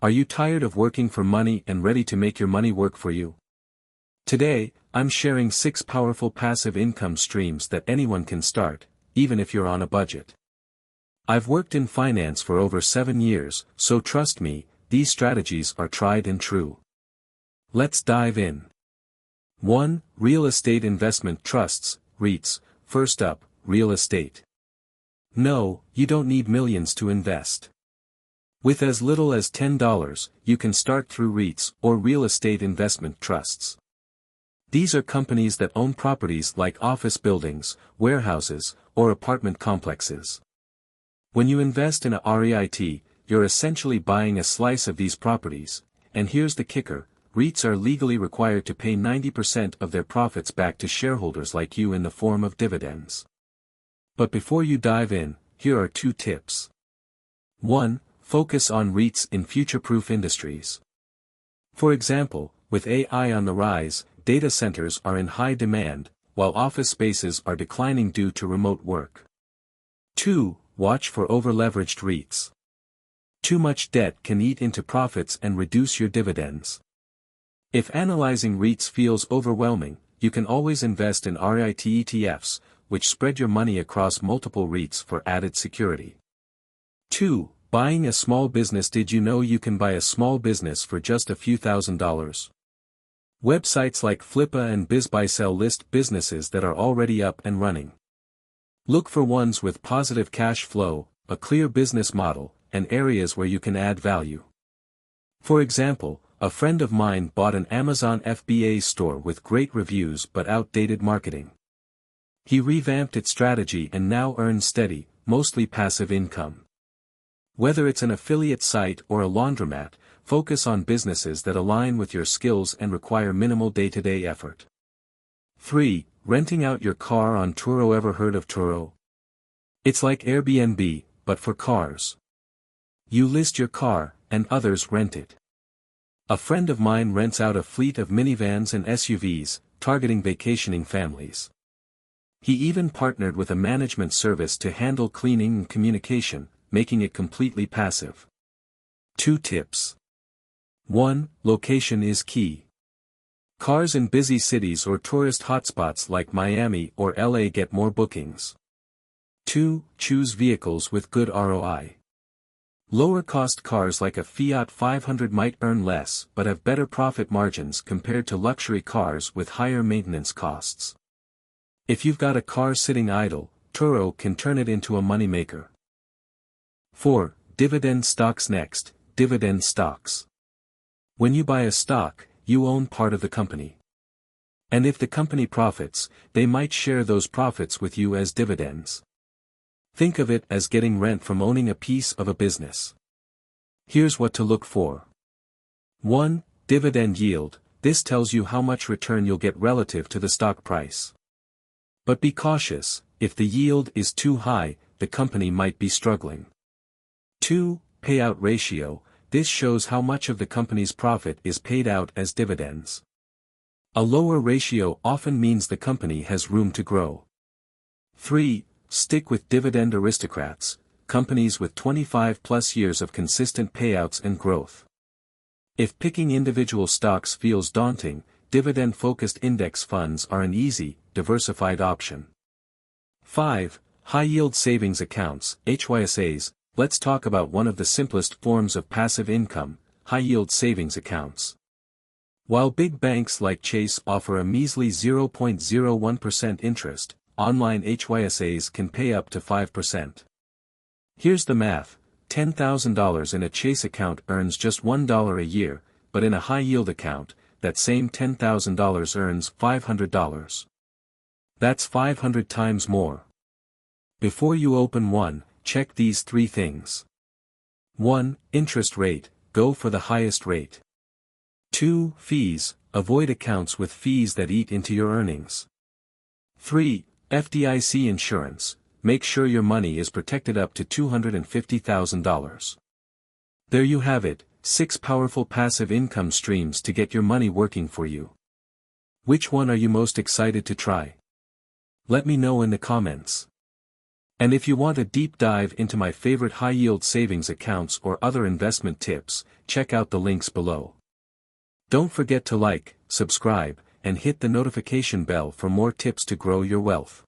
Are you tired of working for money and ready to make your money work for you? Today, I'm sharing 6 powerful passive income streams that anyone can start, even if you're on a budget. I've worked in finance for over 7 years, so trust me, these strategies are tried and true. Let's dive in. 1. Real estate investment trusts, REITs. First up, real estate. No, you don't need millions to invest. With as little as $10, you can start through REITs or real estate investment trusts. These are companies that own properties like office buildings, warehouses, or apartment complexes. When you invest in a REIT, you're essentially buying a slice of these properties, and here's the kicker, REITs are legally required to pay 90% of their profits back to shareholders like you in the form of dividends. But before you dive in, here are 2 tips. 1. Focus on REITs in future-proof industries. For example, with AI on the rise, data centers are in high demand, while office spaces are declining due to remote work. 2. Watch for over-leveraged REITs. Too much debt can eat into profits and reduce your dividends. If analyzing REITs feels overwhelming, you can always invest in REIT ETFs, which spread your money across multiple REITs for added security. 2. Buying a small business. Did you know you can buy a small business for just a few $1,000s? Websites like Flippa and BizBuySell list businesses that are already up and running. Look for ones with positive cash flow, a clear business model, and areas where you can add value. For example, a friend of mine bought an Amazon FBA store with great reviews but outdated marketing. He revamped its strategy and now earns steady, mostly passive income. Whether it's an affiliate site or a laundromat, focus on businesses that align with your skills and require minimal day-to-day effort. 3. Renting out your car on Turo. Ever heard of Turo? It's like Airbnb, but for cars. You list your car, and others rent it. A friend of mine rents out a fleet of minivans and SUVs, targeting vacationing families. He even partnered with a management service to handle cleaning and communication, making it completely passive. 2 tips. 1. Location is key. Cars in busy cities or tourist hotspots like Miami or LA get more bookings. 2. Choose vehicles with good ROI. Lower-cost cars like a Fiat 500 might earn less but have better profit margins compared to luxury cars with higher maintenance costs. If you've got a car sitting idle, Turo can turn it into a moneymaker. 4. Dividend stocks. Next, dividend stocks. When you buy a stock, you own part of the company. And if the company profits, they might share those profits with you as dividends. Think of it as getting rent from owning a piece of a business. Here's what to look for. 1. Dividend yield. This tells you how much return you'll get relative to the stock price. But be cautious, if the yield is too high, the company might be struggling. 2. Payout ratio. This shows how much of the company's profit is paid out as dividends. A lower ratio often means the company has room to grow. 3. Stick with dividend aristocrats, companies with 25+ years of consistent payouts and growth. If picking individual stocks feels daunting, dividend-focused index funds are an easy, diversified option. 5. High-yield savings accounts, HYSAs. Let's talk about one of the simplest forms of passive income, high-yield savings accounts. While big banks like Chase offer a measly 0.01% interest, online HYSAs can pay up to 5%. Here's the math: $10,000 in a Chase account earns just $1 a year, but in a high-yield account, that same $10,000 earns $500. That's 500 times more. Before you open one, check these 3 things. 1. Interest rate, go for the highest rate. 2. Fees, avoid accounts with fees that eat into your earnings. 3. FDIC insurance, make sure your money is protected up to $250,000. There you have it, 6 powerful passive income streams to get your money working for you. Which one are you most excited to try? Let me know in the comments. And if you want a deep dive into my favorite high-yield savings accounts or other investment tips, check out the links below. Don't forget to like, subscribe, and hit the notification bell for more tips to grow your wealth.